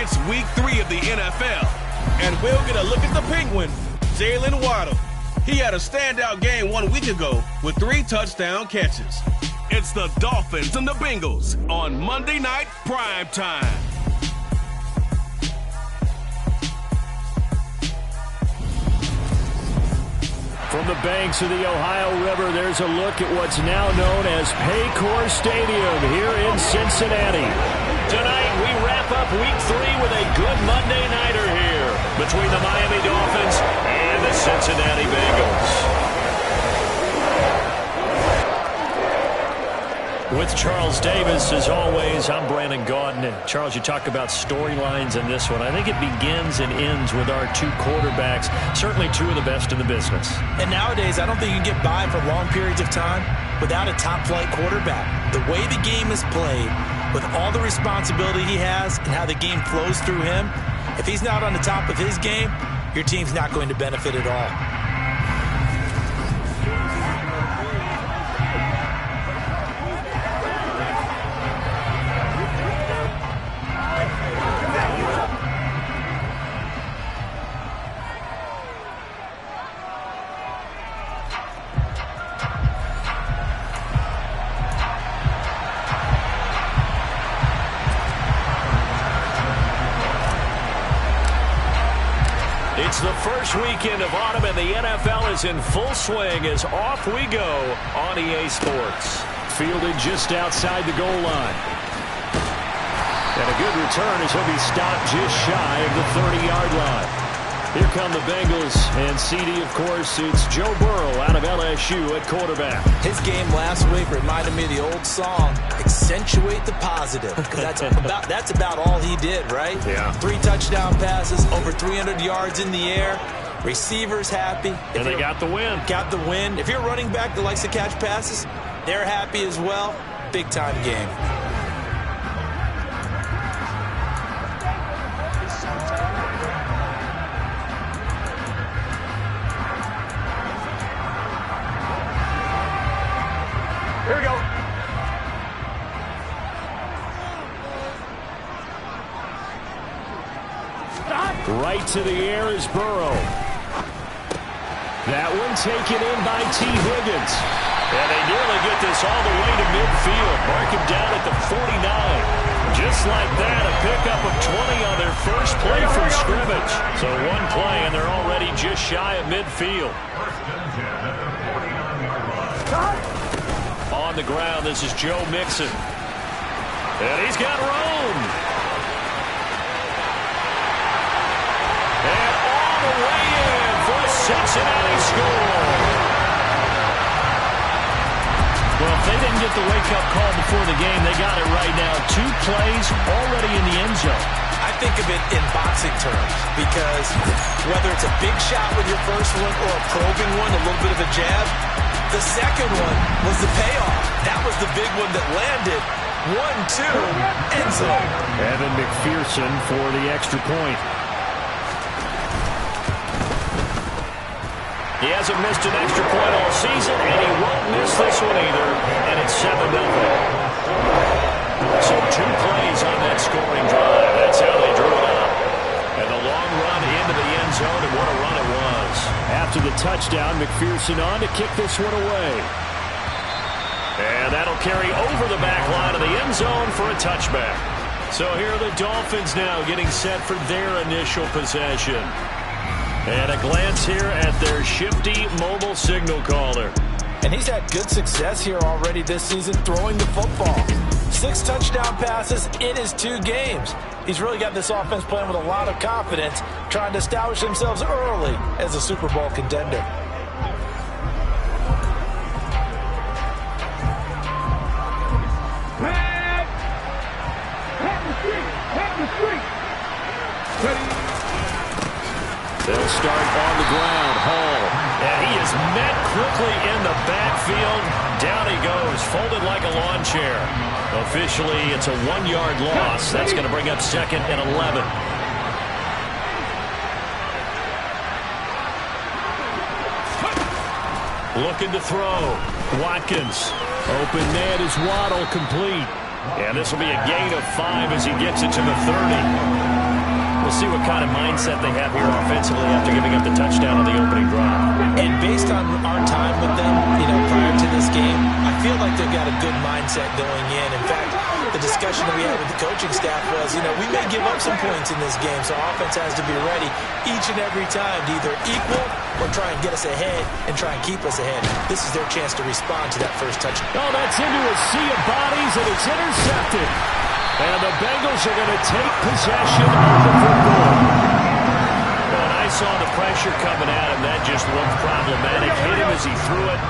It's week 3 of the NFL, and we'll get a look at the Penguin, Jalen Waddle. He had a standout game 1 week ago with 3 touchdown catches. It's the Dolphins and the Bengals on Monday Night Prime Time. From the banks of the Ohio River, there's a look at what's now known as Paycor Stadium here in Cincinnati. Tonight, we wrap up week 3 with a good Monday nighter here between the Miami Dolphins and the Cincinnati Bengals. With Charles Davis, as always, I'm Brandon Gaudin. And Charles, you talk about storylines in this one. I think it begins and ends with our 2 quarterbacks, certainly 2 of the best in the business. And nowadays, I don't think you can get by for long periods of time without a top-flight quarterback. The way the game is played, with all the responsibility he has and how the game flows through him, if he's not on the top of his game, your team's not going to benefit at all. It's the first weekend of autumn, and the NFL is in full swing as off we go on EA Sports. Fielded just outside the goal line. And a good return as he'll be stopped just shy of the 30-yard line. Here come the Bengals, and CD, of course, it's Joe Burrow out of LSU at quarterback. His game last week reminded me of the old song, Accentuate the Positive, because that's about all he did, right? Yeah. 3 touchdown passes, over 300 yards in the air, receivers happy. And they got the win. Got the win. If you're a running back that likes to catch passes, they're happy as well. Big-time game. Here we go. Right to the air is Burrow. That one taken in by T. Higgins. And they nearly get this all the way to midfield. Mark him down at the 49. Just like that, a pickup of 20 on their first play from scrimmage. So 1 play, and they're already just shy of midfield. On the ground, this is Joe Mixon. And he's got room. And all the way in for a Cincinnati score. Well, if they didn't get the wake-up call before the game, they got it right now. 2 plays already in the end zone. I think of it in boxing terms, because whether it's a big shot with your first one or a probing one, a little bit of a jab, the second one was the payoff. That was the big one that landed. 1-2, end zone. Evan McPherson for the extra point. He hasn't missed an extra point all season, and he won't miss this one either. And it's 7-0. So 2 plays on that scoring drive. That's how they drew it up. And the long run into the end zone, and what a run it was. After the touchdown, McPherson on to kick this one away. And that'll carry over the back line of the end zone for a touchback. So here are the Dolphins now getting set for their initial possession. And a glance here at their shifty mobile signal caller. And he's had good success here already this season throwing the football. 6 touchdown passes in his 2 games. He's really got this offense playing with a lot of confidence, trying to establish themselves early as a Super Bowl contender. They'll start on the ground. Hall. And he is met quickly in the backfield. Down he goes, folded like a lawn chair. Officially, it's a 1-yard loss. That's going to bring up 2nd and 11. Looking to throw. Watkins. Open man is Waddle, complete. And this will be a gain of 5 as he gets it to the 30. We'll see what kind of mindset they have here offensively after giving up the touchdown on the opening drive. And based on our time with them, prior to this game, I feel like they've got a good mindset going in. In fact, the discussion that we had with the coaching staff was, we may give up some points in this game, so offense has to be ready each and every time to either equal or try and get us ahead and try and keep us ahead. This is their chance to respond to that first touchdown. Oh, that's into a sea of bodies, and it's intercepted. And the Bengals are going to take possession of the football. When I saw the pressure coming at him, that just looked problematic. Hit him as he threw it,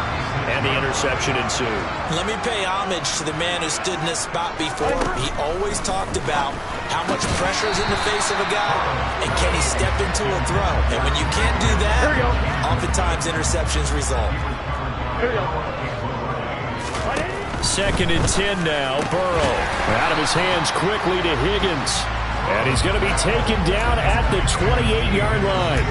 and the interception ensued. Let me pay homage to the man who stood in this spot before. He always talked about how much pressure is in the face of a guy, and can he step into a throw. And when you can't do that, oftentimes interceptions result. Here we go. 2nd and 10 now. Burrow out of his hands quickly to Higgins. And he's going to be taken down at the 28-yard line.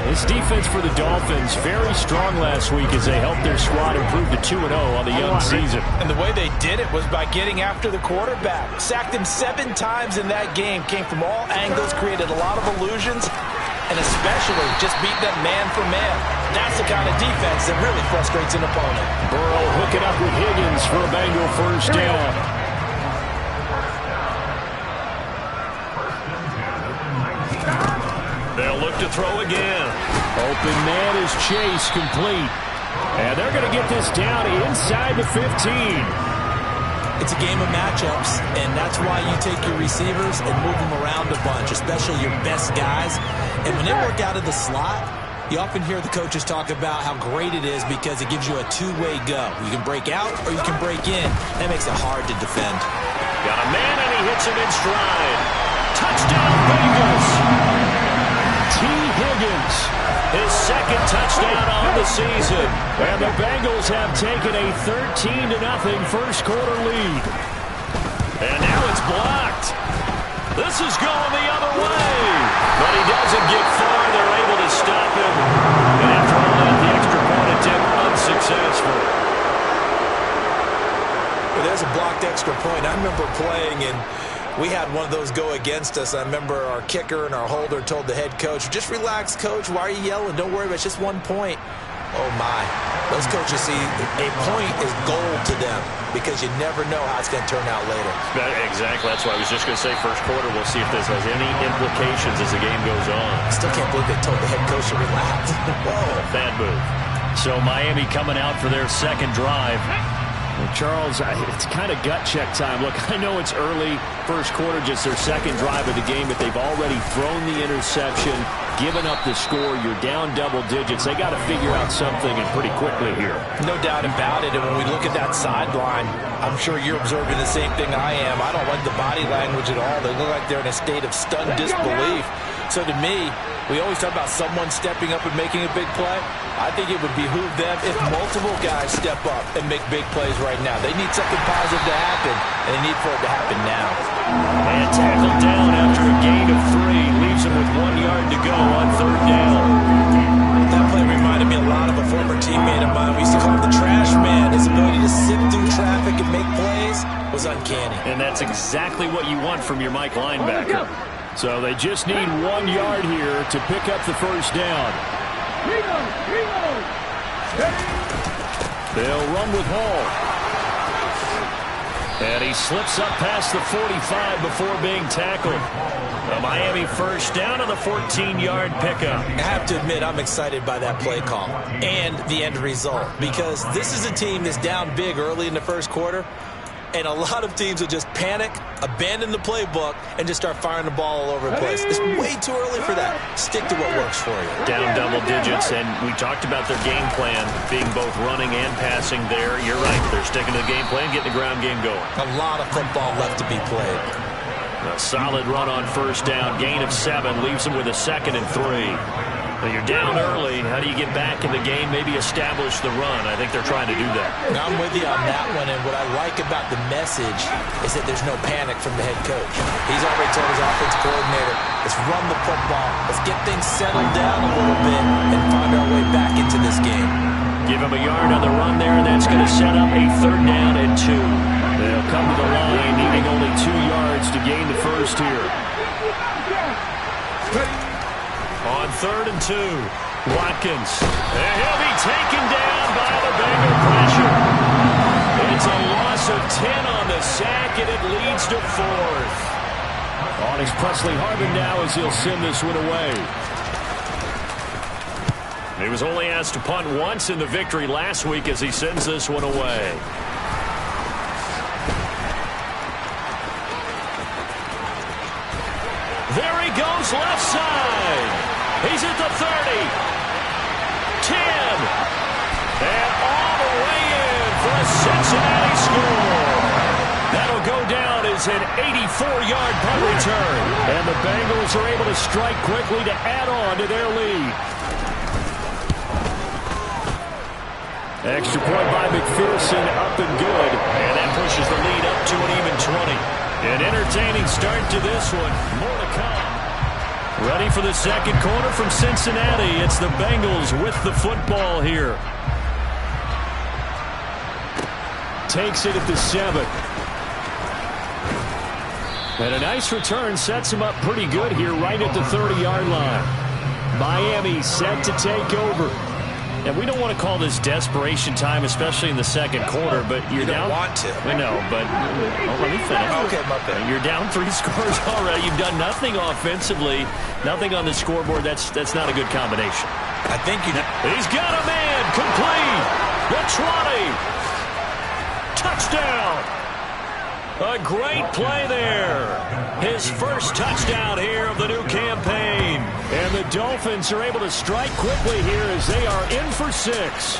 This defense for the Dolphins, very strong last week as they helped their squad improve to 2-0 on the young season. And the way they did it was by getting after the quarterback. Sacked him 7 times in that game. Came from all angles, created a lot of illusions, and especially just beat them man for man. That's the kind of defense that really frustrates an opponent. Burrow hooking up with Higgins for a Bengal first down. They'll look to throw again. Open man is Chase, complete. And they're going to get this down inside the 15. It's a game of matchups, and that's why you take your receivers and move them around a bunch, especially your best guys. And when they work out of the slot, you often hear the coaches talk about how great it is because it gives you a two-way go. You can break out or you can break in. That makes it hard to defend. Got a man, and he hits him in stride. Touchdown, Bengals. T. Higgins, his 2nd touchdown on the season. And the Bengals have taken a 13-0 first quarter lead. And now it's blocked. This is going the other way. But he doesn't get far. They're able to stop him. And after all that, the extra point attempt unsuccessful. Well, there's a blocked extra point. I remember playing, and we had one of those go against us. I remember our kicker and our holder told the head coach, just relax, coach. Why are you yelling? Don't worry about it. It's just 1 point. Oh, my. Those coaches see a point is gold to them because you never know how it's going to turn out later. Exactly. That's why I was just going to say first quarter. We'll see if this has any implications as the game goes on. I still can't believe they told the head coach to relax. Whoa. Bad move. So Miami coming out for their 2nd drive. Well, Charles, it's kind of gut check time. Look, I know it's early, first quarter, just their 2nd drive of the game, but they've already thrown the interception, given up the score. You're down double digits. They got to figure out something, and pretty quickly here. No doubt about it. And when we look at that sideline, I'm sure you're observing the same thing I am. I don't like the body language at all. They look like they're in a state of stunned disbelief. So to me, we always talk about someone stepping up and making a big play. I think it would behoove them if multiple guys step up and make big plays right now. They need something positive to happen, and they need for it to happen now. And tackled down after a gain of 3. Leaves him with 1 yard to go on 3rd down. That play reminded me a lot of a former teammate of mine. We used to call him the trash man. His ability to sift through traffic and make plays was uncanny. And that's exactly what you want from your Mike linebacker. So they just need 1 yard here to pick up the first down. They'll run with Hall. And he slips up past the 45 before being tackled. A Miami first down on the 14-yard pickup. I have to admit, I'm excited by that play call and the end result because this is a team that's down big early in the first quarter. And a lot of teams will just panic, abandon the playbook, and just start firing the ball all over the place. It's way too early for that. Stick to what works for you. Down double digits, and we talked about their game plan being both running and passing there. You're right. They're sticking to the game plan, getting the ground game going. A lot of football left to be played. A solid run on first down. Gain of 7 leaves them with a 2nd and 3. Well, you're down early. How do you get back in the game, maybe establish the run? I think they're trying to do that. I'm with you on that one, and what I like about the message is that there's no panic from the head coach. He's already told his offensive coordinator, let's run the football, let's get things settled down a little bit and find our way back into this game. Give him a yard on the run there, and that's going to set up a 3rd down and 2. They'll come to the line, needing only 2 yards to gain the first here. 3rd and 2. Watkins. And he'll be taken down by the Bengal pressure. It's a loss of 10 on the sack, and it leads to 4th. On his Presley Harvin now as he'll send this one away. He was only asked to punt once in the victory last week as he sends this one away. There he goes left side. He's at the 30. 10. And all the way in for a Cincinnati score. That'll go down as an 84-yard punt return. And the Bengals are able to strike quickly to add on to their lead. Extra point by McPherson, up and good. And that pushes the lead up to an even 20. An entertaining start to this one. More to come. Ready for the second quarter from Cincinnati. It's the Bengals with the football here. Takes it at the 7. And a nice return sets him up pretty good here right at the 30-yard line. Miami set to take over. And we don't want to call this desperation time, especially in the second quarter, but you're down. You don't want to. I know, but let me finish. Okay, my bad. You're down 3 scores already. You've done nothing offensively, nothing on the scoreboard. That's not a good combination. I think He's got a man complete. The 20. Touchdown. A great play there. His first touchdown here of the new campaign. And the Dolphins are able to strike quickly here as they are in for 6.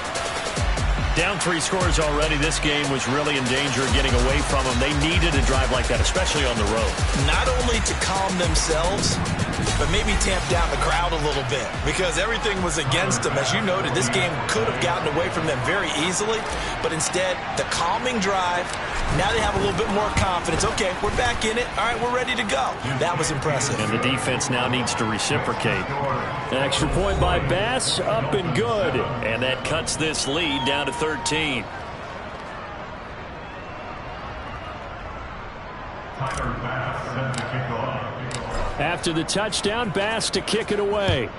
Down 3 scores already. This game was really in danger of getting away from them. They needed a drive like that, especially on the road. not only to calm themselves, but maybe tamp down the crowd a little bit because everything was against them. As you noted, this game could have gotten away from them very easily, but instead, the calming drive, now they have a little bit more confidence. Okay, we're back in it. All right, we're ready to go. That was impressive. And the defense now needs to reciprocate. An extra point by Bass, up and good. And that cuts this lead down to 13. After the touchdown, Bass to kick it away.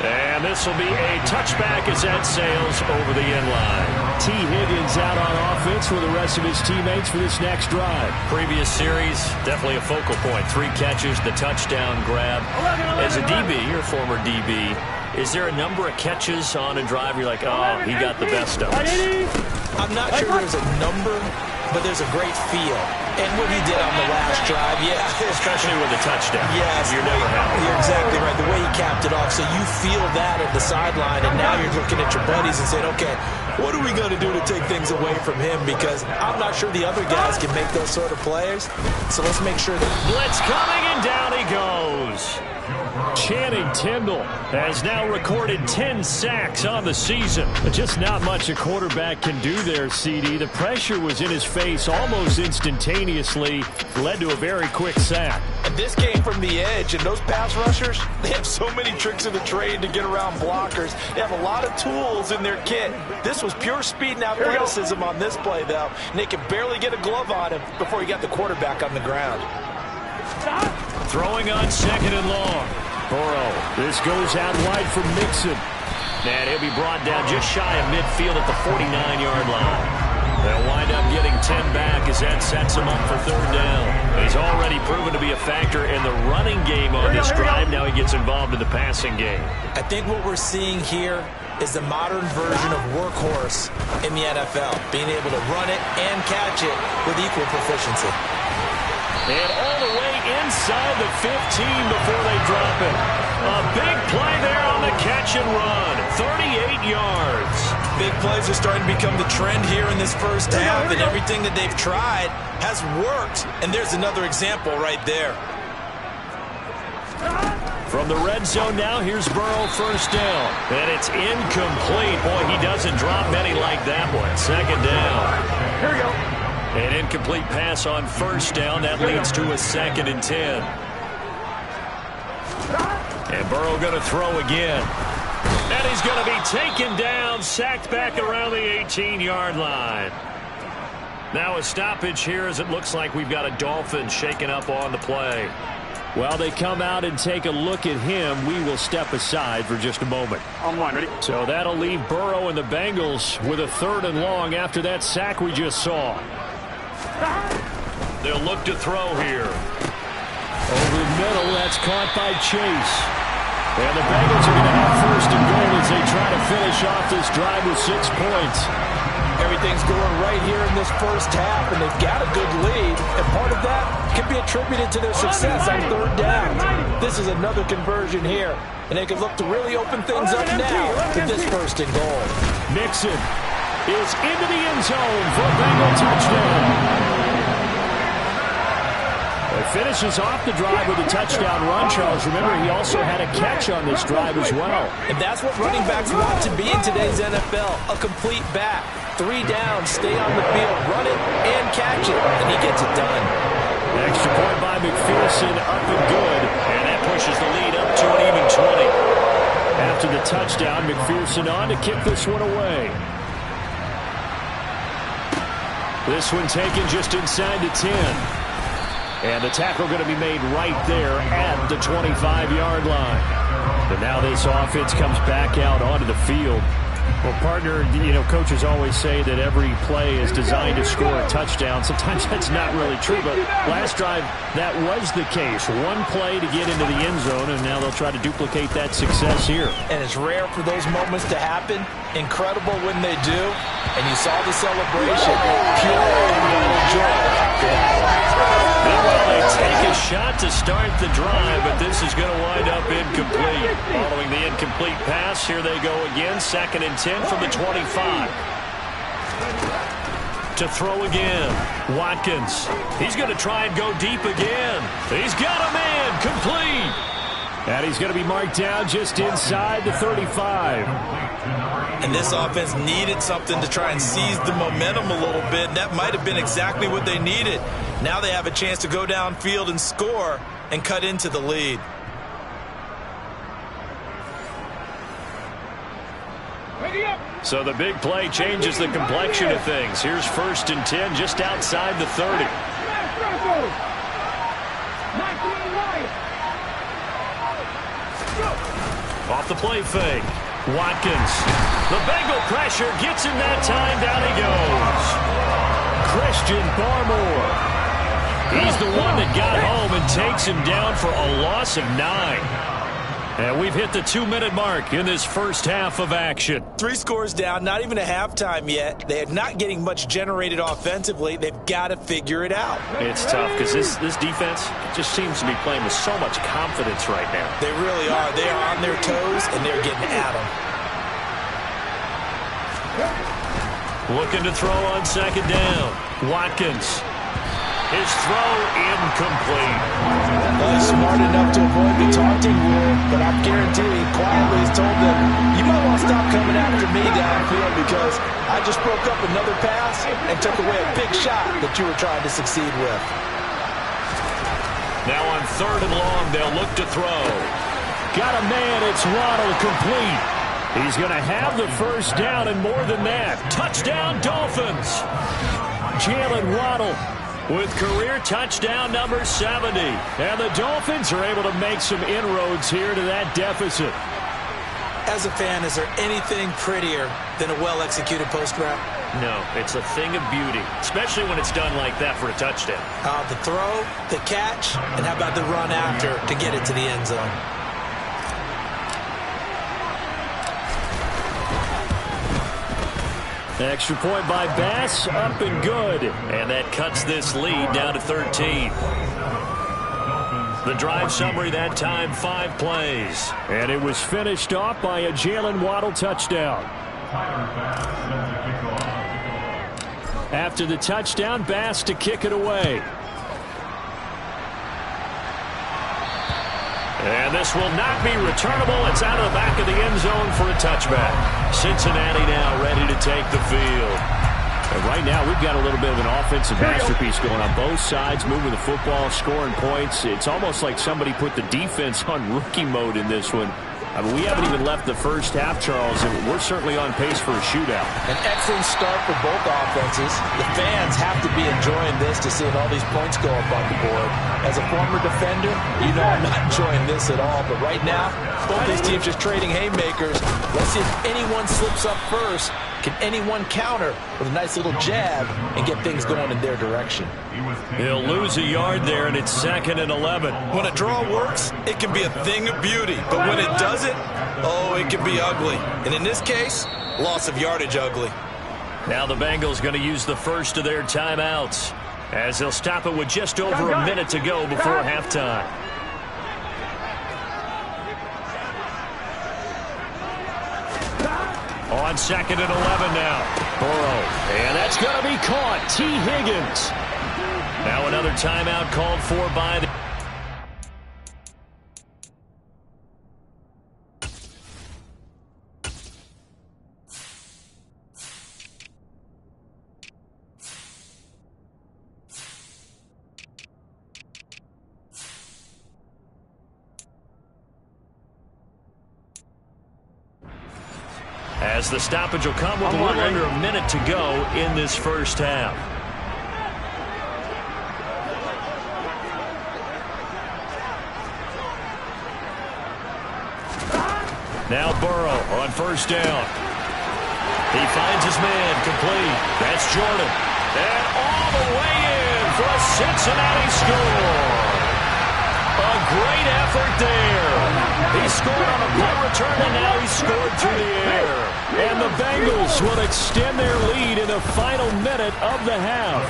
And this will be a touchback as that sails over the end line. T. Higgins out on offense with the rest of his teammates for this next drive. Previous series, definitely a focal point. 3 catches, the touchdown grab. As a DB, your former DB, is there a number of catches on a drive you're like, oh, he got the best of us? I'm not sure there's a number, but there's a great feel. And what he did on the last drive, yeah. Especially with a touchdown. Yes. You're never happy. You're exactly right. The way he capped it off, so you feel that at the sideline, and now you're looking at your buddies and saying, okay, what are we going to do to take things away from him? Because I'm not sure the other guys can make those sort of plays. So let's make sure that... Blitz coming, and down he goes. Channing Tindall has now recorded 10 sacks on the season. But just not much a quarterback can do there, CD. The pressure was in his face almost instantaneously, led to a very quick sack. And this came from the edge, and those pass rushers, they have so many tricks of the trade to get around blockers. They have a lot of tools in their kit. This was pure speed and athleticism on this play, though. And they could barely get a glove on him before he got the quarterback on the ground. Throwing on 2nd and long. Burrow. This goes out wide for Mixon. And he'll be brought down just shy of midfield at the 49-yard line. They'll wind up getting 10 back as that sets him up for 3rd down. He's already proven to be a factor in the running game on this drive. Now he gets involved in the passing game. I think what we're seeing here is the modern version of workhorse in the NFL, being able to run it and catch it with equal proficiency. And all the way inside the 15 before they drop it. A big play there on the catch and run. 38 yards. Big plays are starting to become the trend here in this first half, and everything that they've tried has worked. And there's another example right there. From the red zone now, here's Burrow, 1st down. And it's incomplete. Boy, he doesn't drop many like that one. 2nd down. Here we go. An incomplete pass on 1st down. That leads to a 2nd and 10. And Burrow going to throw again. And he's going to be taken down, sacked back around the 18-yard line. Now a stoppage here as it looks like we've got a Dolphin shaken up on the play. While they come out and take a look at him, we will step aside for just a moment. On one, ready? So that'll leave Burrow and the Bengals with a 3rd and long after that sack we just saw. They'll look to throw here. Over the middle, that's caught by Chase. And the Bengals are going to have 1st and goal as they try to finish off this drive with 6 points. Everything's going right here in this first half, and they've got a good lead. And part of that can be attributed to their success on 3rd down. This is another conversion here, and they can look to really open things up now with this 1st and goal. Mixon is into the end zone for a Bengal touchdown. It finishes off the drive with a touchdown run, Charles. Remember, he also had a catch on this drive as well. And that's what running backs want to be in today's NFL, a complete back. 3 downs, stay on the field, run it, and catch it, and he gets it done. Extra point by McPherson, up and good, and that pushes the lead up to an even 20. After the touchdown, McPherson on to kick this one away. This one taken just inside the 10. And the tackle going to be made right there at the 25-yard line. But now this offense comes back out onto the field. Well, partner, you know, coaches always say that every play is designed to score a touchdown. Sometimes that's not really true, but last drive, that was the case. One play to get into the end zone, and now they'll try to duplicate that success here. And it's rare for those moments to happen. Incredible when they do. And you saw the celebration. Pure and joy. Meanwhile, they take a shot to start the drive, but this is going to wind up incomplete. Following the incomplete pass, here they go again. 2nd and 10 from the 25. To throw again. Watkins. He's going to try and go deep again. He's got a man. Complete. And he's going to be marked down just inside the 35. And this offense needed something to try and seize the momentum a little bit. And that might have been exactly what they needed. Now they have a chance to go downfield and score and cut into the lead. So the big play changes the complexion of things. Here's 1st and 10 just outside the 30. Off the play fake. Watkins. The Bengal pressure gets him that time. Down he goes. Christian Barmore. He's the one that got home and takes him down for a loss of 9. And we've hit the 2-minute mark in this first half of action. 3 scores down, not even a halftime yet. They are not getting much generated offensively. They've got to figure it out. It's tough because this defense just seems to be playing with so much confidence right now. They really are. They are on their toes, and they're getting at them. Looking to throw on 2nd down. Watkins. His throw incomplete. Well, he's smart enough to avoid the taunting rule, but I guarantee he quietly has told them, you might want to stop coming after me downfield because I just broke up another pass and took away a big shot that you were trying to succeed with. Now on 3rd and long, they'll look to throw. Got a man, it's Waddle, complete. He's going to have the 1st down and more than that. Touchdown, Dolphins. Jalen Waddle with career touchdown number 70. And the Dolphins are able to make some inroads here to that deficit. As a fan, is there anything prettier than a well-executed post route? No, it's a thing of beauty, especially when it's done like that for a touchdown. The throw, the catch, and how about the run after to get it to the end zone? Extra point by Bass, up and good. And that cuts this lead down to 13. The drive summary that time, 5 plays. And it was finished off by a Jalen Waddle touchdown. After the touchdown, Bass to kick it away. And this will not be returnable. It's out of the back of the end zone for a touchback. Cincinnati now ready to take the field. And right now, we've got a little bit of an offensive masterpiece going on both sides, moving the football, scoring points. It's almost like somebody put the defense on rookie mode in this one. I mean, we haven't even left the first half, Charles, and we're certainly on pace for a shootout. An excellent start for both offenses. The fans have to be enjoying this to seeing all these points go up on the board. As a former defender, you know I'm not enjoying this at all. But right now, both these teams just trading haymakers. Let's see if anyone slips up first. Can anyone counter with a nice little jab and get things going in their direction? He'll lose a yard there, and it's 2nd and 11. When a draw works, it can be a thing of beauty. But when it doesn't, oh, it can be ugly. And in this case, loss of yardage ugly. Now the Bengals going to use the first of their timeouts, as they'll stop it with just over a minute to go before halftime. On 2nd and 11 now. Burrow. And that's going to be caught. T. Higgins. Now another timeout called for by the... As the stoppage will come with a little under a minute to go in this first half. Now Burrow on first down. He finds his man complete. That's Jordan. And all the way in for a Cincinnati score. A great effort there. He scored on a punt return, and now he scored through the air. And the Bengals will extend their lead in the final minute of the half.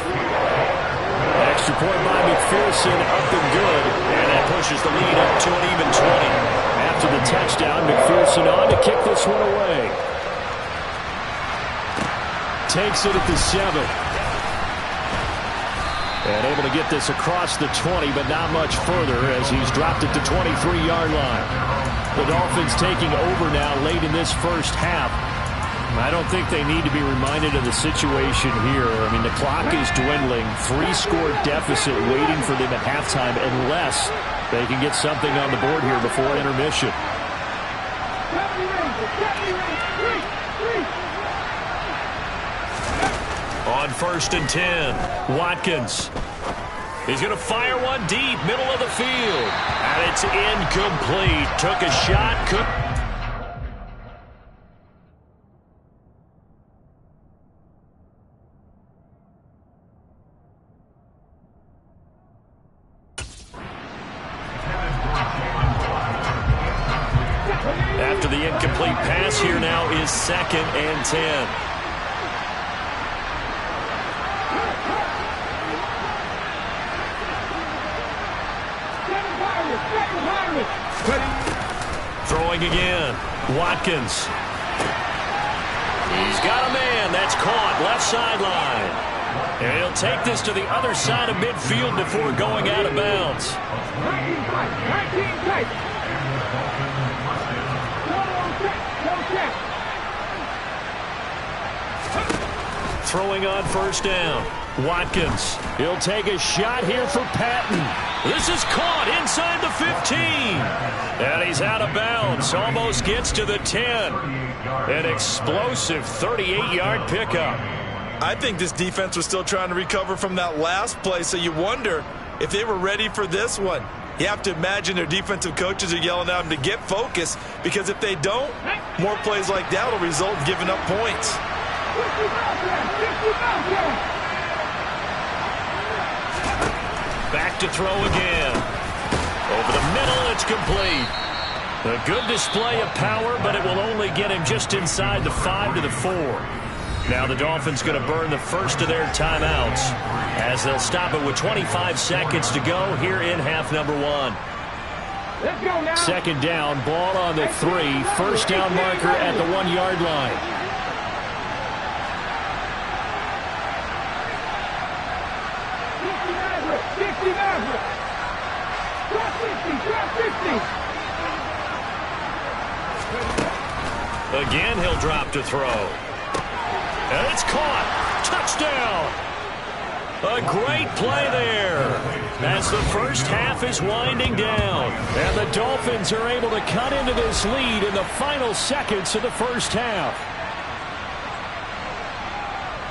Extra point by McPherson, up and good. And that pushes the lead up to an even 20. After the touchdown, McPherson on to kick this one away. Takes it at the 7. And able to get this across the 20, but not much further as he's dropped it to 23-yard line. The Dolphins taking over now late in this first half. I don't think they need to be reminded of the situation here. I mean, the clock is dwindling. 3-score deficit waiting for them at halftime unless they can get something on the board here before intermission. On 1st and 10, Watkins. He's going to fire one deep, middle of the field. And it's incomplete. Took a shot. After the incomplete pass, here now is 2nd and 10. Throwing again. Watkins. He's got a man. That's caught. Left sideline. And he'll take this to the other side of midfield before going out of bounds. Throwing on first down. Watkins. He'll take a shot here for Patton. This is caught inside the 15. And he's out of bounds. Almost gets to the 10. An explosive 38-yard pickup. I think this defense was still trying to recover from that last play, so you wonder if they were ready for this one. You have to imagine their defensive coaches are yelling at them to get focused, because if they don't, more plays like that will result in giving up points. Back to throw again. Over the middle, it's complete. A good display of power, but it will only get him just inside the 5 to the 4. Now the Dolphins going to burn the first of their timeouts as they'll stop it with 25 seconds to go here in half number 1. 2nd down, ball on the 3. First down marker at the 1-yard line. Again, he'll drop to throw. And it's caught. Touchdown. A great play there as the first half is winding down. And the Dolphins are able to cut into this lead in the final seconds of the first half.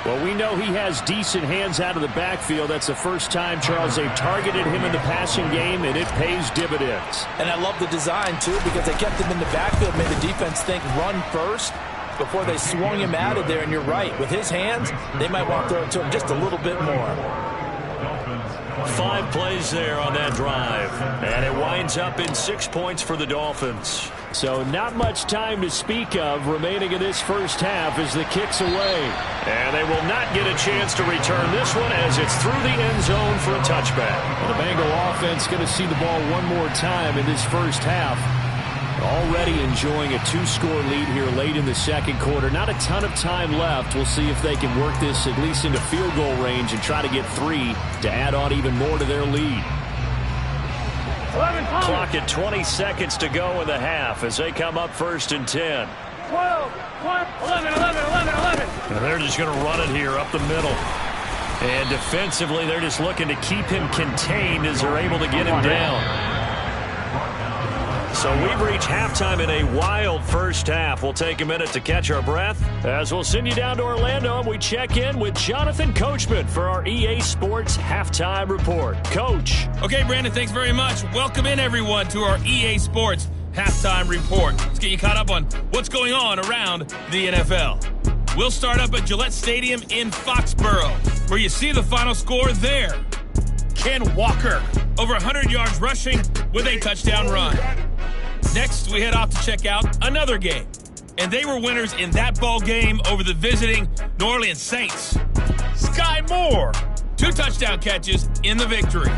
Well, we know he has decent hands out of the backfield. That's the first time, Charles, they've targeted him in the passing game, and it pays dividends. And I love the design, too, because they kept him in the backfield, made the defense think run first before they swung him out of there. And you're right, with his hands, they might want to throw it to him just a little bit more. 5 plays there on that drive. And it winds up in 6 points for the Dolphins. So not much time to speak of remaining in this first half as the kick's away. And they will not get a chance to return this one as it's through the end zone for a touchback. Well, the Bengal offense going to see the ball one more time in this first half. Already enjoying a 2-score lead here late in the second quarter. Not a ton of time left. We'll see if they can work this at least into field goal range and try to get 3 to add on even more to their lead. Clock at 20 seconds to go in the half as they come up 1st and 10. 12, 11. And they're just going to run it here up the middle. And defensively, they're just looking to keep him contained as they're able to get him down. So we've reached halftime in a wild first half. We'll take a minute to catch our breath as we'll send you down to Orlando and we check in with Jonathan Coachman for our EA Sports Halftime Report. Coach. Okay, Brandon, thanks very much. Welcome in, everyone, to our EA Sports Halftime Report. Let's get you caught up on what's going on around the NFL. We'll start up at Gillette Stadium in Foxborough, where you see the final score there. Ken Walker, over 100 yards rushing with a touchdown run. Next, we head off to check out another game. And they were winners in that ball game over the visiting New Orleans Saints. Sky Moore, 2 touchdown catches in the victory.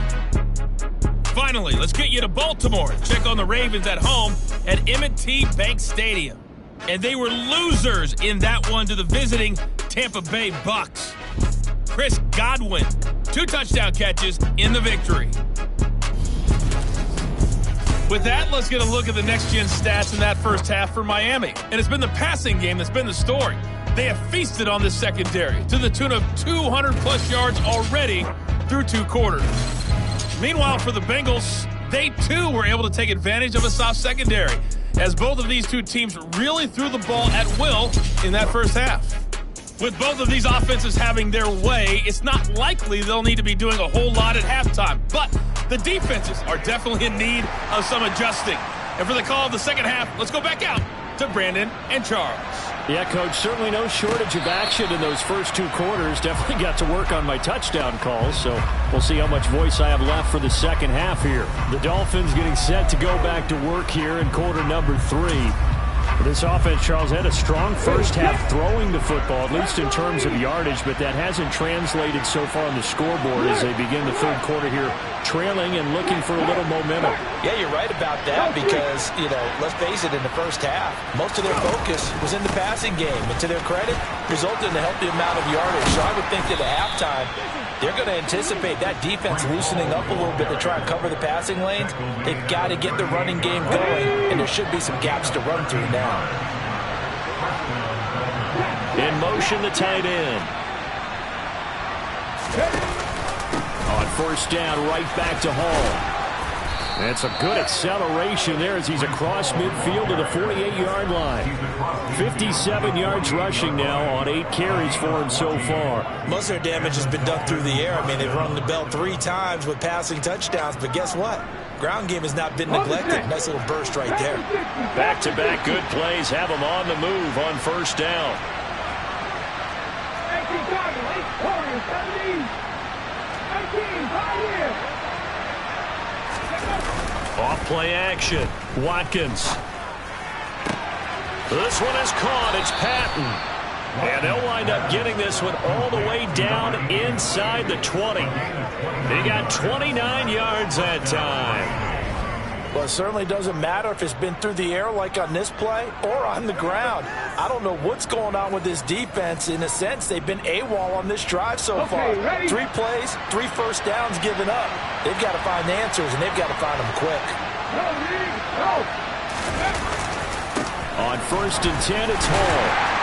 Finally, let's get you to Baltimore to check on the Ravens at home at M&T Bank Stadium. And they were losers in that one to the visiting Tampa Bay Bucks. Chris Godwin, 2 touchdown catches in the victory. With that, let's get a look at the next-gen stats in that first half for Miami. And it's been the passing game that's been the story. They have feasted on this secondary to the tune of 200-plus yards already through 2 quarters. Meanwhile, for the Bengals, they, too, were able to take advantage of a soft secondary, as both of these 2 teams really threw the ball at will in that first half. With both of these offenses having their way, it's not likely they'll need to be doing a whole lot at halftime. But the defenses are definitely in need of some adjusting. And for the call of the second half, let's go back out to Brandon and Charles. Yeah, Coach, certainly no shortage of action in those first 2 quarters. Definitely got to work on my touchdown calls, so we'll see how much voice I have left for the second half here. The Dolphins getting set to go back to work here in quarter number 3. This offense, Charles, had a strong first half throwing the football, at least in terms of yardage, but that hasn't translated so far on the scoreboard as they begin the third quarter here, trailing and looking for a little momentum. Yeah, you're right about that because, let's face it, in the first half, most of their focus was in the passing game. And to their credit, resulted in a healthy amount of yardage. So I would think that at halftime, they're going to anticipate that defense loosening up a little bit to try and cover the passing lanes. They've got to get the running game going, and there should be some gaps to run through now. In motion, the tight end. On first down, right back to Hall. That's a good acceleration there as he's across midfield to the 48-yard line. 57 yards rushing now on 8 carries for him so far. Most of their damage has been done through the air. I mean, they've rung the bell 3 times with passing touchdowns, but guess what? Ground game has not been neglected. Nice little burst right there. Back-to-back good plays have him on the move on first down. Off play action. Watkins. This one is caught. It's Patton. And they'll wind up getting this one all the way down inside the 20. He got 29 yards that time. Well, it certainly doesn't matter if it's been through the air like on this play or on the ground. I don't know what's going on with this defense. In a sense, they've been AWOL on this drive so far. 3 plays, 3 first downs given up. They've got to find answers, and they've got to find them quick. On first and 10, it's Hall.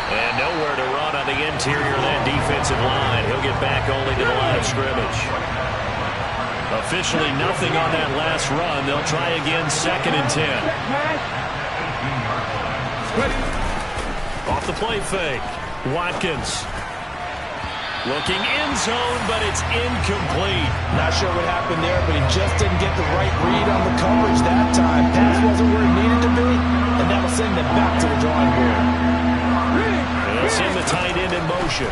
And nowhere to run on the interior of that defensive line. He'll get back only to the line of scrimmage. Officially nothing on that last run. They'll try again, 2nd and 10. Off the play fake. Watkins. Looking end zone, but it's incomplete. Not sure what happened there, but he just didn't get the right read on the coverage that time. Pass wasn't where it needed to be, and that'll send them back to the drawing board. And they'll send the tight end in motion.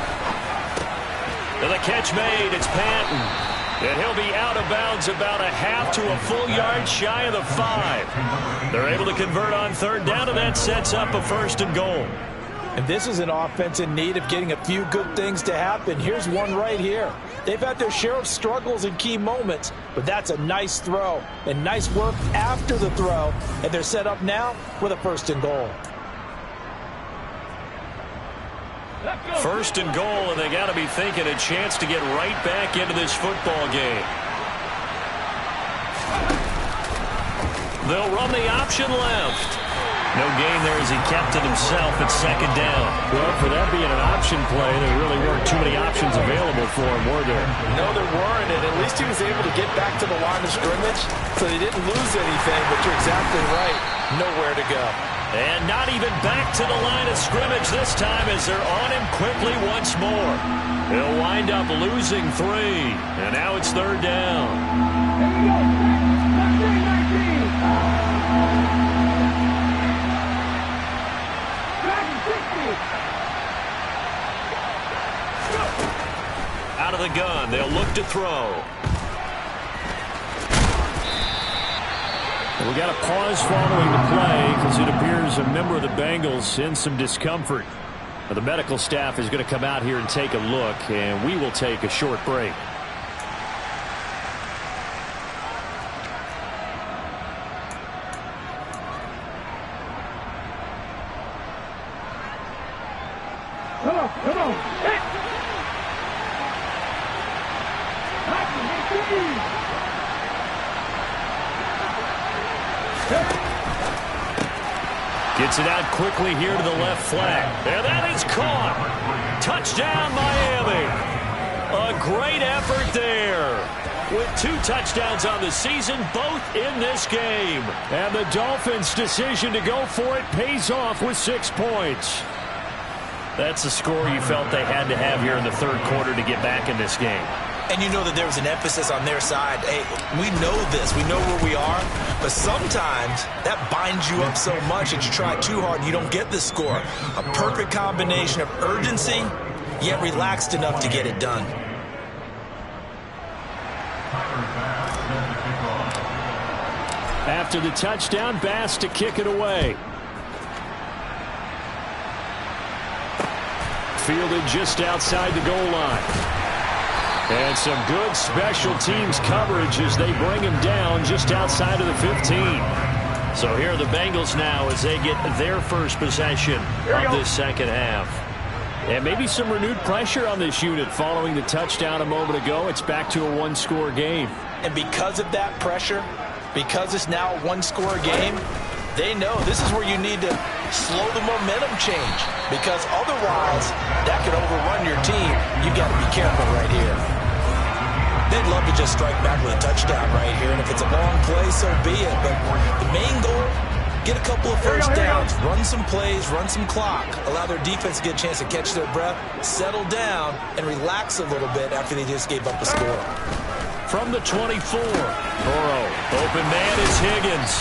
And the catch made. It's Patton. And he'll be out of bounds about a half to a full yard shy of the 5. They're able to convert on 3rd down, and that sets up a 1st and goal. And this is an offense in need of getting a few good things to happen. Here's one right here. They've had their share of struggles in key moments, but that's a nice throw and nice work after the throw. And they're set up now with a 1st and goal. 1st and goal, and they got to be thinking a chance to get right back into this football game. They'll run the option left. No gain there as he kept it himself at 2nd down. Well, for that being an option play, there really weren't too many options available for him, were there? No, there weren't, and at least he was able to get back to the line of scrimmage, so they didn't lose anything, but you're exactly right. Nowhere to go. And not even back to the line of scrimmage this time as they're on him quickly once more. He'll wind up losing 3, and now it's 3rd down. Out of the gun, they'll look to throw. We got a pause following the play because it appears a member of the Bengals in some discomfort. Now, the medical staff is going to come out here and take a look, and we will take a short break. Come on. Gets it out quickly here to the left flag. And that is caught. Touchdown, Miami. A great effort there. With 2 touchdowns on the season, both in this game. And the Dolphins' decision to go for it pays off with 6 points. That's the score you felt they had to have here in the 3rd quarter to get back in this game. And you know that there was an emphasis on their side. Hey, we know this. We know where we are. But sometimes that binds you up so much that you try too hard and you don't get the score. A perfect combination of urgency, yet relaxed enough to get it done. After the touchdown, Bass to kick it away. Fielded just outside the goal line. And some good special teams coverage as they bring him down just outside of the 15. So here are the Bengals now as they get their first possession of this 2nd half. And maybe some renewed pressure on this unit following the touchdown a moment ago. It's back to a 1-score game. And because of that pressure, because it's now a 1-score game, they know this is where you need to slow the momentum change. Because otherwise, that could overrun your team. You've got to be careful right here. They'd love to just strike back with a touchdown right here. And if it's a long play, so be it. But the main goal, get a couple of first downs, run some plays, run some clock, allow their defense to get a chance to catch their breath, settle down, and relax a little bit after they just gave up a score. From the 24, Burrow. Open man is Higgins.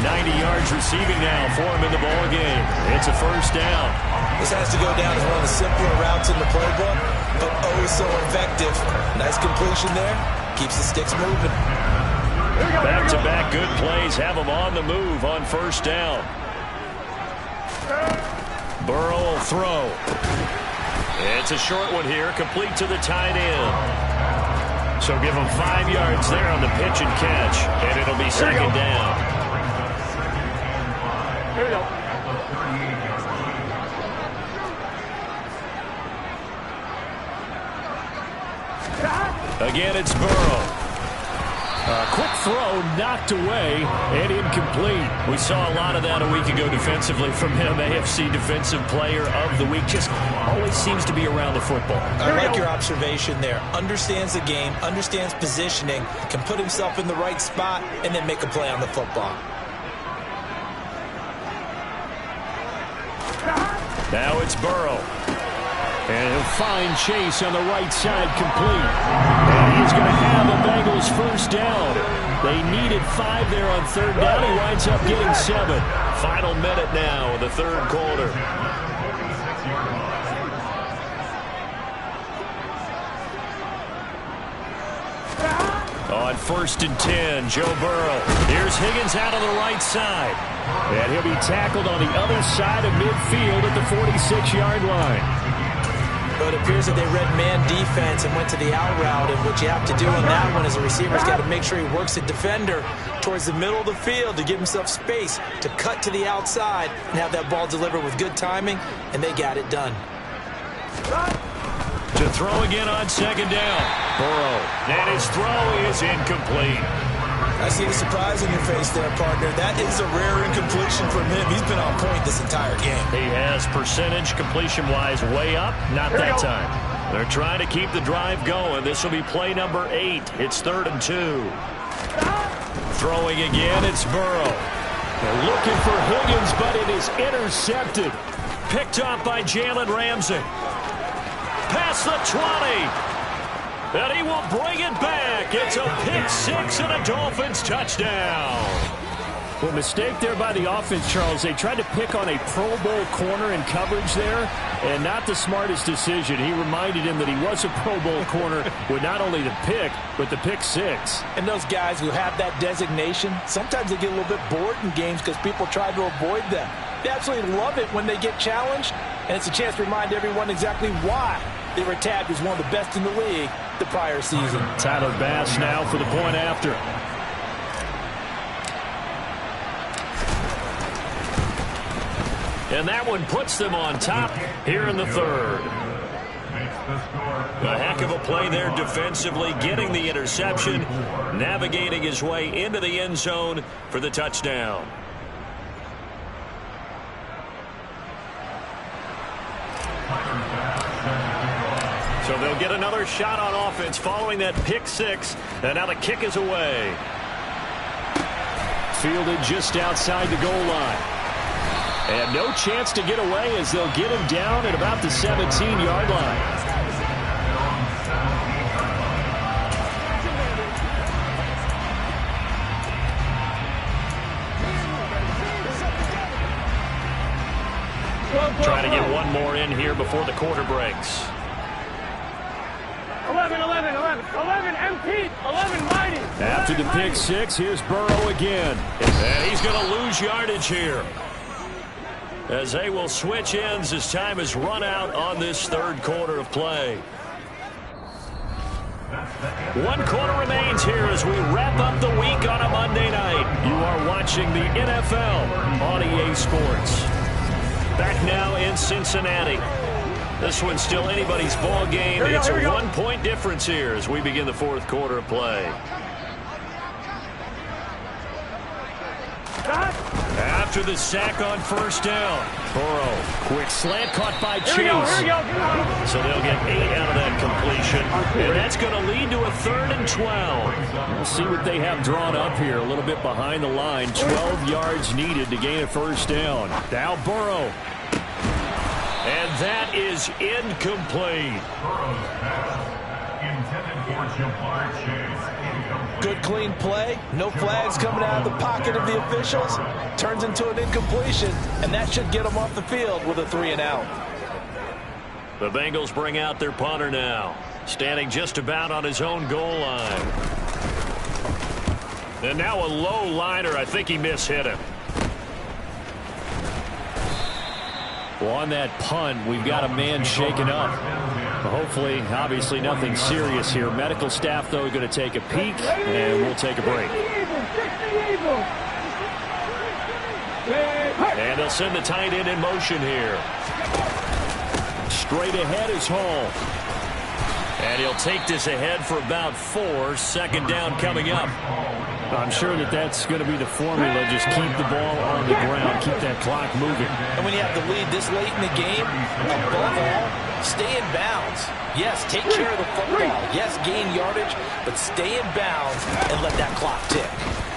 90 yards receiving now for him in the ball game. It's a 1st down. This has to go down as one of the simpler routes in the playbook, but oh so effective. Nice completion there. Keeps the sticks moving. Back-to-back good plays have them on the move on 1st down. Burrow will throw. It's a short one here, complete to the tight end. So give them 5 yards there on the pitch and catch, and it'll be 2nd down. Here we go. Again, it's Burrow. Quick throw, knocked away, and incomplete. We saw a lot of that a week ago defensively from him. AFC Defensive Player of the Week. Just always seems to be around the football. I like your observation there. Understands the game, understands positioning, can put himself in the right spot, and then make a play on the football. Now it's Burrow. And he'll find Chase on the right side complete. And he's going to have the Bengals first down. They needed 5 there on third down. He winds up getting 7. Final minute now of the third quarter. On 1st and 10, Joe Burrow. Here's Higgins out on the right side. And he'll be tackled on the other side of midfield at the 46-yard line. But it appears that they read man defense and went to the out route. And what you have to do on that one is a receiver's got to make sure he works the defender towards the middle of the field to give himself space to cut to the outside and have that ball delivered with good timing, and they got it done. To throw again on 2nd down. Burrow. And his throw is incomplete. I see the surprise in your face there, partner. That is a rare incompletion from him. He's been on point this entire game. He has percentage completion-wise way up. Not that time. They're trying to keep the drive going. This will be play number 8. It's 3rd and 2. Throwing again, it's Burrow. They're looking for Higgins, but it is intercepted. Picked up by Jalen Ramsey. Past the 20. And he will bring it back. It's a pick 6 and a Dolphins touchdown. Well, mistake there by the offense, Charles. They tried to pick on a Pro Bowl corner in coverage there, and not the smartest decision. He reminded him that he was a Pro Bowl corner with not only the pick, but the pick 6. And those guys who have that designation, sometimes they get a little bit bored in games because people try to avoid them. They absolutely love it when they get challenged, and it's a chance to remind everyone exactly why they were tabbed as one of the best in the league the prior season. Tyler Bass now for the point after. And that one puts them on top here in the 3rd. A heck of a play there defensively, getting the interception, navigating his way into the end zone for the touchdown. So they'll get another shot on offense following that pick 6. And now the kick is away. Fielded just outside the goal line. And no chance to get away as they'll get him down at about the 17-yard line. Trying to get one more in here before the quarter breaks. 11, empty, 11, mighty. After the pick 6, here's Burrow again. And he's going to lose yardage here, as they will switch ends as time is run out on this 3rd quarter of play. 1 quarter remains here as we wrap up the week on a Monday night. You are watching the NFL on EA Sports. Back now in Cincinnati. This one's still anybody's ball game. It's a 1-point difference here as we begin the 4th quarter of play. After the sack on 1st down, Burrow, quick slant caught by Chase. So they'll get 8 out of that completion. And that's going to lead to a 3rd and 12. We'll see what they have drawn up here, a little bit behind the line. 12 yards needed to gain a 1st down. Now Burrow. And that is incomplete. Good clean play. No flags coming out of the pocket of the officials. Turns into an incompletion, and that should get them off the field with a 3 and out. The Bengals bring out their punter now, standing just about on his own goal line. And now a low liner. I think he mishit him. Well, on that punt, we've got a man shaken up. Hopefully, obviously, nothing serious here. Medical staff, though, going to take a peek, and we'll take a break. And they'll send the tight end in motion here. Straight ahead is Hall. And he'll take this ahead for about 4. Second down coming up. I'm sure that's going to be the formula. Just keep the ball on the ground. Keep that clock moving. And when you have the lead this late in the game, above all, stay in bounds. Yes, take care of the football. Yes, gain yardage, but stay in bounds and let that clock tick.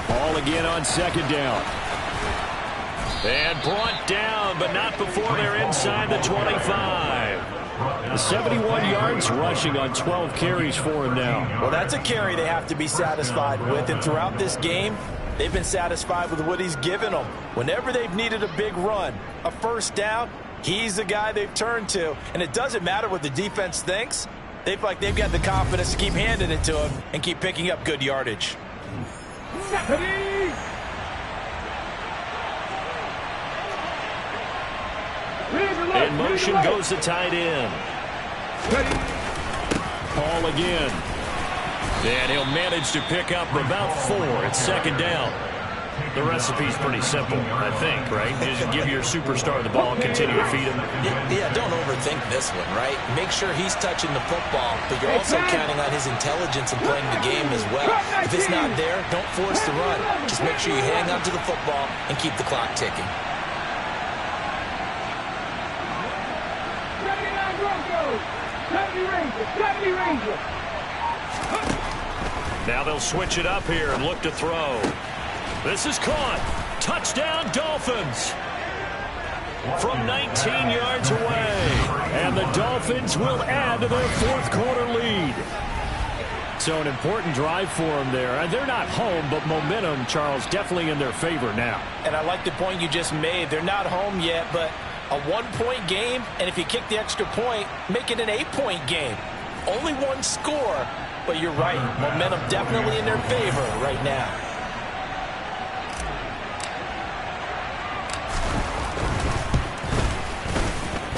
Ball again on second down. And brought down, but not before they're inside the 25. 71 yards rushing on 12 carries for him now. Well, that's a carry they have to be satisfied with. And throughout this game, they've been satisfied with what he's given them. Whenever they've needed a big run, a first down, he's the guy they've turned to. And it doesn't matter what the defense thinks. They've got the confidence to keep handing it to him and keep picking up good yardage. In motion goes the tight end. Ball again. And he'll manage to pick up about 4 at second down. The recipe's pretty simple, I think, right? Just give your superstar the ball, continue to feed him. Yeah, don't overthink this one, right? Make sure he's touching the football, but you're also counting on his intelligence in playing the game as well. If it's not there, don't force the run. Just make sure you hang on to the football and keep the clock ticking. Now they'll switch it up here and look to throw. This is caught. Touchdown, Dolphins. From 19 yards away. And the Dolphins will add to their fourth quarter lead. So an important drive for them there. They're not home, but momentum, Charles, definitely in their favor now. And I like the point you just made. They're not home yet, but a 1-point game, and if you kick the extra point, make it an 8-point game. Only one score, but you're right. Momentum definitely in their favor right now.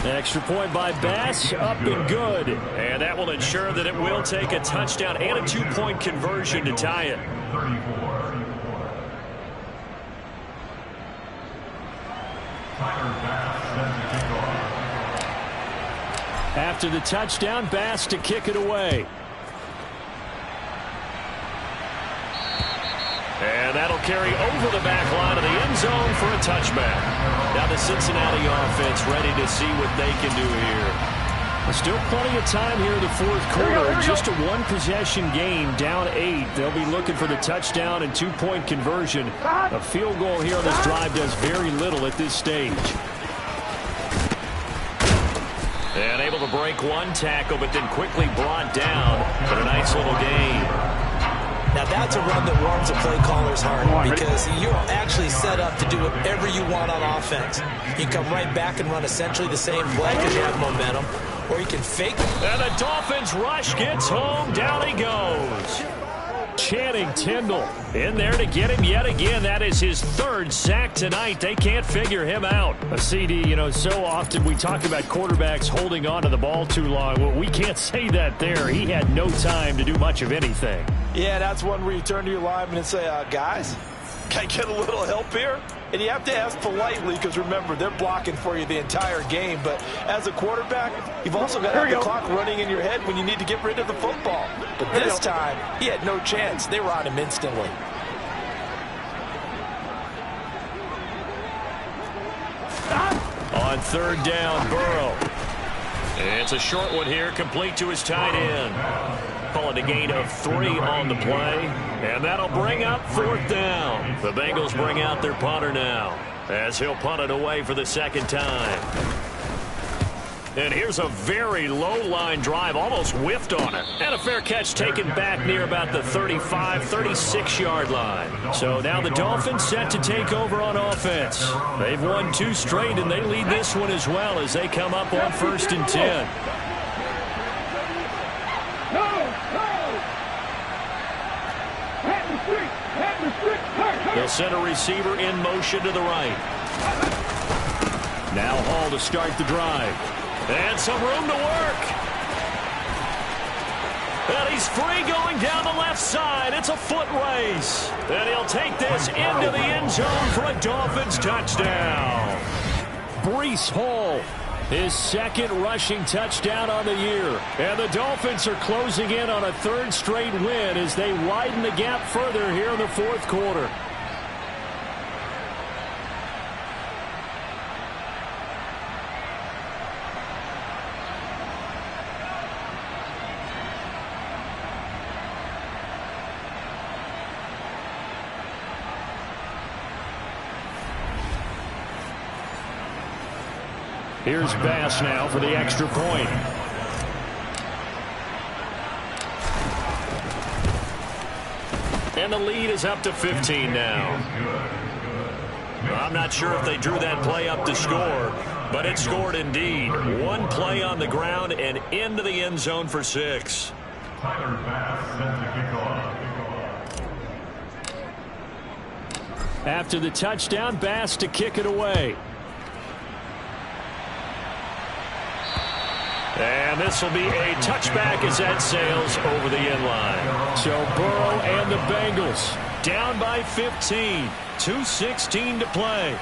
Extra point by Bass, up and good. And that will ensure that it will take a touchdown and a 2-point conversion to tie it. After the touchdown, Bass to kick it away. And that'll carry over the back line of the end zone for a touchback. Now the Cincinnati offense ready to see what they can do here. Still plenty of time here in the fourth quarter. Just a one-possession game, down 8. They'll be looking for the touchdown and 2-point conversion. A field goal here on this drive does very little at this stage. And able to break one tackle, but then quickly brought down for a nice little gain. Now that's a run that warms a play caller's heart because you're actually set up to do whatever you want on offense. You come right back and run essentially the same play because you have momentum, or you can fake. And the Dolphins rush gets home. Down he goes. Channing Tindall in there to get him yet again. That is his 3rd sack tonight. They can't figure him out. A CD, so often we talk about quarterbacks holding on to the ball too long. Well, we can't say that there. He had no time to do much of anything. Yeah, that's one where you turn to your lineman and say, guys, can I get a little help here? And you have to ask politely because, remember, they're blocking for you the entire game. But as a quarterback, you've also got to have the clock running in your head when you need to get rid of the football. But this time, he had no chance. They were on him instantly. On 3rd down, Burrow. It's a short one here, complete to his tight end. Calling a gain of 3 on the play, and that'll bring up 4th down. The Bengals bring out their punter now, as he'll punt it away for the 2nd time. And here's a very low-line drive, almost whiffed on it. And a fair catch taken back near about the 35, 36-yard line. So now the Dolphins set to take over on offense. They've won 2 straight, and they lead this one as well as they come up on 1st and 10. They'll send a receiver in motion to the right. Now Hall to start the drive. And some room to work. And he's free going down the left side. It's a foot race. And he'll take this into the end zone for a Dolphins touchdown. Breece Hall His second rushing touchdown on the year. And the Dolphins are closing in on a third straight win as they widen the gap further here in the fourth quarter. Here's Bass now for the extra point. And the lead is up to 15 now. I'm not sure if they drew that play up to score, but it scored indeed. One play on the ground and into the end zone for 6. After the touchdown, Bass to kick it away. And this will be a touchback as that sails over the end line. So Burrow and the Bengals down by 15. 2:16 to play.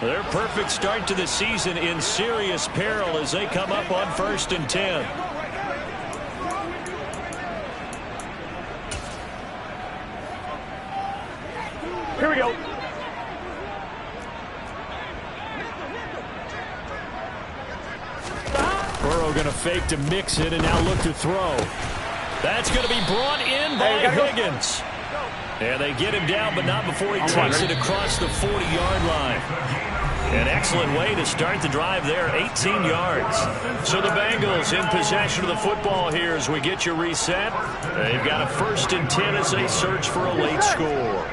Their perfect start to the season in serious peril as they come up on 1st and 10. Here we go. Burrow going to fake to mix it and now look to throw. That's going to be brought in by Higgins. And they get him down, but not before he takes it across the 40-yard line. An excellent way to start the drive there, 18 yards. So the Bengals in possession of the football here as we get you reset. They've got a 1st and 10 as they search for a late score.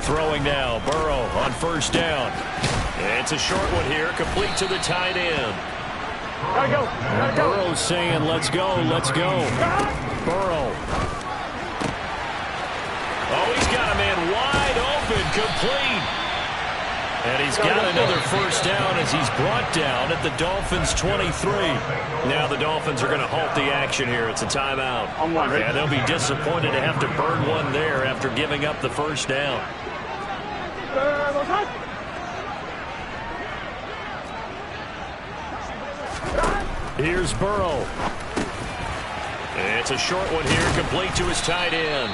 Throwing now, Burrow on 1st down. It's a short one here, complete to the tight end. Gotta go. Burrow's saying, let's go, let's go. Burrow. Oh, he's got a man wide open, complete. And he's got another 1st down as he's brought down at the Dolphins' 23. Now the Dolphins are going to halt the action here. It's a timeout. And they'll be disappointed to have to burn one there after giving up the 1st down. Here's Burrow. It's a short one here, complete to his tight end.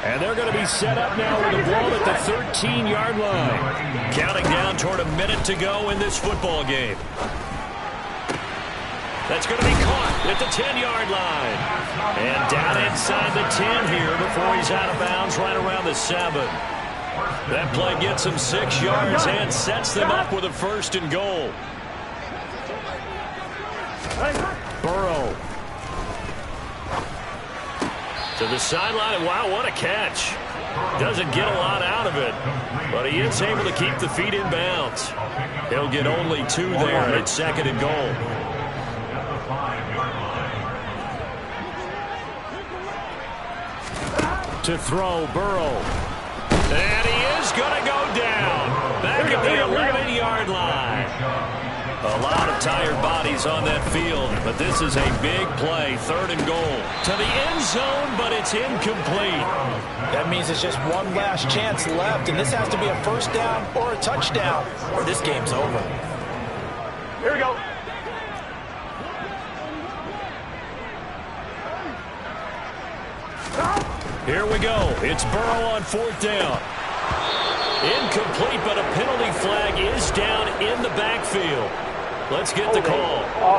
And they're going to be set up now with the ball at the 13-yard line. Counting down toward a minute to go in this football game. That's going to be caught at the 10-yard line. And down inside the 10 here before he's out of bounds right around the 7. That play gets him 6 yards and sets them up with a 1st and goal. Burrow. To the sideline, and wow, what a catch. Doesn't get a lot out of it, but he is able to keep the feet in bounds. He'll get only 2 there at 2nd and goal. To throw, Burrow. And he is going to go down. Back at the 11-yard line. A lot of tired bodies on that field, but this is a big play, 3rd and goal. To the end zone, but it's incomplete. That means it's just one last chance left, and this has to be a 1st down or a touchdown, or this game's over. Here we go. Here we go. It's Burrow on 4th down. Incomplete, but a penalty flag is down in the backfield. Let's get the call. Well,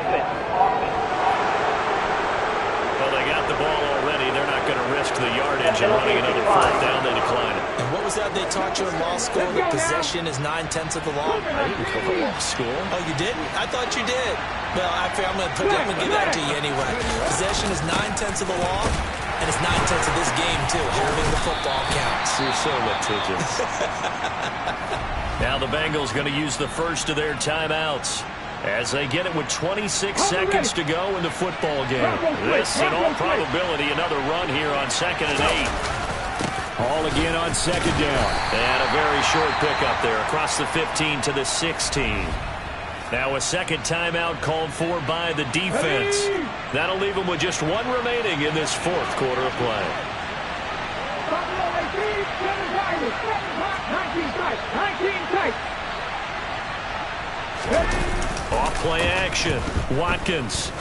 they got the ball already. They're not going to risk the yardage and running another 4th down. They decline it. And what was that they taught you in law school? That possession is 9/10 of the law? I didn't go to law school. Oh, you didn't? I thought you did. Well, I'm going to give that to you anyway. Possession is 9/10 of the law. And it's 9/10 of this game, too. Holding the football counts. You're so litigious. Now the Bengals going to use the first of their timeouts as they get it with 26 seconds to go in the football game. This, in all probability, another run here on 2nd and 8. All again on 2nd down. And a very short pickup there across the 15 to the 16. Now a 2nd timeout called for by the defense. That'll leave them with just 1 remaining in this 4th quarter of play. Off play action. Watkins.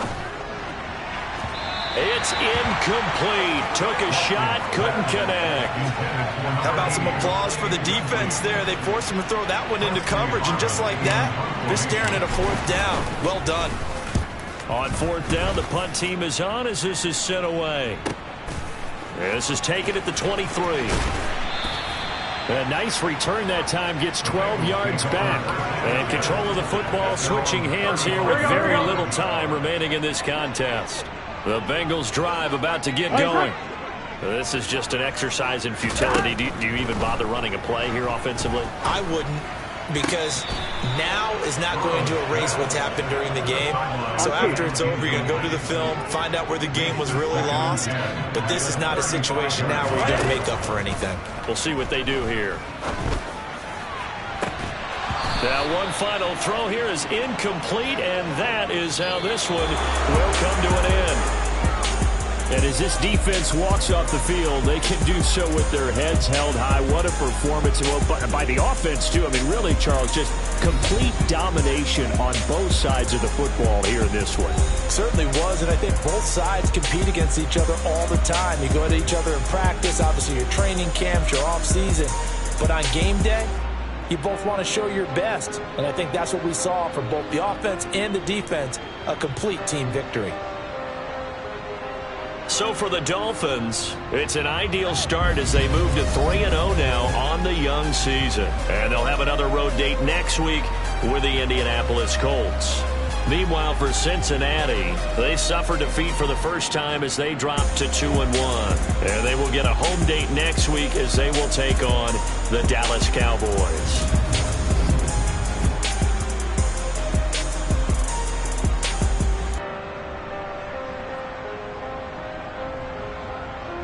It's incomplete. Took a shot, couldn't connect. How about some applause for the defense there? They forced him to throw that one into coverage, and just like that, they're staring at a fourth down. Well done. On fourth down, the punt team is on as this is sent away. This is taken at the 23. A nice return that time, gets 12 yards back. And control of the football switching hands here with very little time remaining in this contest. The Bengals drive about to get going. This is just an exercise in futility. Do you even bother running a play here offensively? I wouldn't, because now is not going to erase what's happened during the game. So after it's over, you're going to go to the film, find out where the game was really lost. But this is not a situation now where you're going to make up for anything. We'll see what they do here. That one final throw here is incomplete, and that is how this one will come to an end. And as this defense walks off the field, they can do so with their heads held high. What a performance by the offense, too. I mean, really, Charles, just complete domination on both sides of the football here in this one. Certainly was, and I think both sides compete against each other all the time. You go at each other in practice, obviously your training camps, your off-season. But on game day, you both want to show your best. And I think that's what we saw from both the offense and the defense, a complete team victory. So for the Dolphins, it's an ideal start as they move to 3-0 now on the young season. And they'll have another road date next week with the Indianapolis Colts. Meanwhile, for Cincinnati, they suffered defeat for the first time as they dropped to 2-1. And they will get a home date next week as they will take on the Dallas Cowboys.